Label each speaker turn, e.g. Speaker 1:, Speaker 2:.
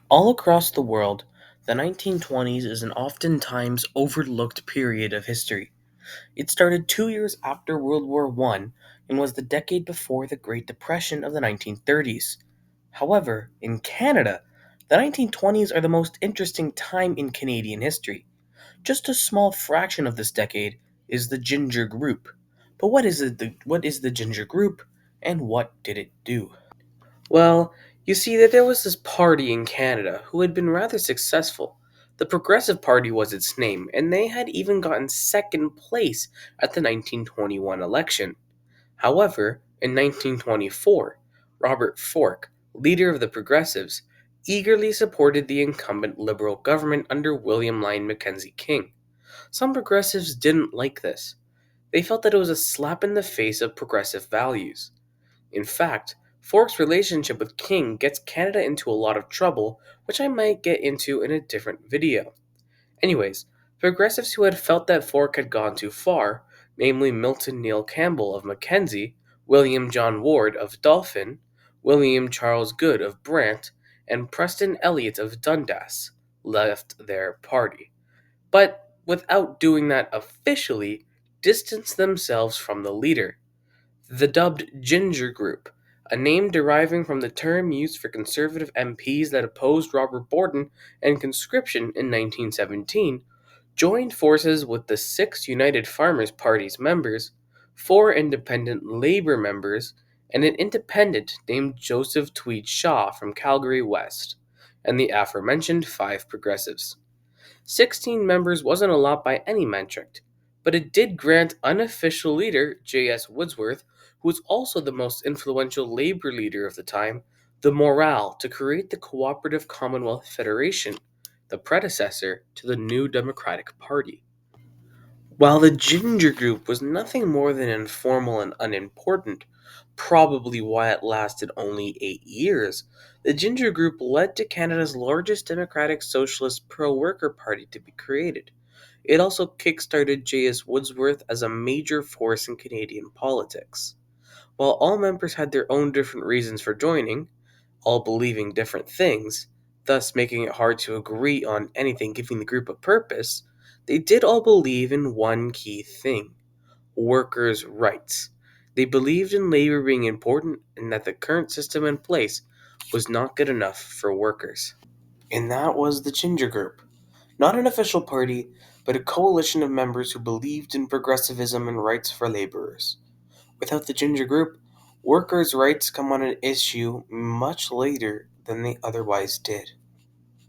Speaker 1: All across the world, the 1920s is an oftentimes overlooked period of history. It started 2 years after World War I and was the decade before the Great Depression of the 1930s. However, in Canada, the 1920s are the most interesting time in Canadian history. Just a small fraction of this decade is the Ginger Group. But what is the Ginger Group and what did it do? Well, you see that there was this party in Canada who had been rather successful. The Progressive Party was its name, and they had even gotten second place at the 1921 election. However, in 1924, Robert Fork, leader of the Progressives, eagerly supported the incumbent Liberal government under William Lyon Mackenzie King. Some progressives didn't like this. They felt that it was a slap in the face of progressive values. In fact, Fork's relationship with King gets Canada into a lot of trouble, which I might get into in a different video. Anyways, progressives who had felt that Fork had gone too far, namely Milton Neil Campbell of Mackenzie, William John Ward of Dauphin, William Charles Good of Brant, and Preston Elliott of Dundas, left their party. But without doing that officially, distanced themselves from the leader. The dubbed Ginger Group, a name deriving from the term used for Conservative MPs that opposed Robert Borden and conscription in 1917, joined forces with the six United Farmers Party's members, four independent Labour members, and an independent named Joseph Tweed Shaw from Calgary West, and the aforementioned five progressives. 16 members wasn't a lot by any metric, but it did grant unofficial leader J.S. Woodsworth, who was also the most influential labor leader of the time, the morale to create the Cooperative Commonwealth Federation, the predecessor to the new Democratic Party. While the Ginger Group was nothing more than informal and unimportant, probably why it lasted only 8 years, the Ginger Group led to Canada's largest democratic socialist pro worker party to be created. It also kick-started J.S. Woodsworth as a major force in Canadian politics. While all members had their own different reasons for joining, all believing different things, thus making it hard to agree on anything giving the group a purpose, they did all believe in one key thing: workers' rights. They believed in labor being important and that the current system in place was not good enough for workers. And that was the Ginger Group. Not an official party, but a coalition of members who believed in progressivism and rights for laborers. Without the Ginger Group, workers' rights come on an issue much later than they otherwise did.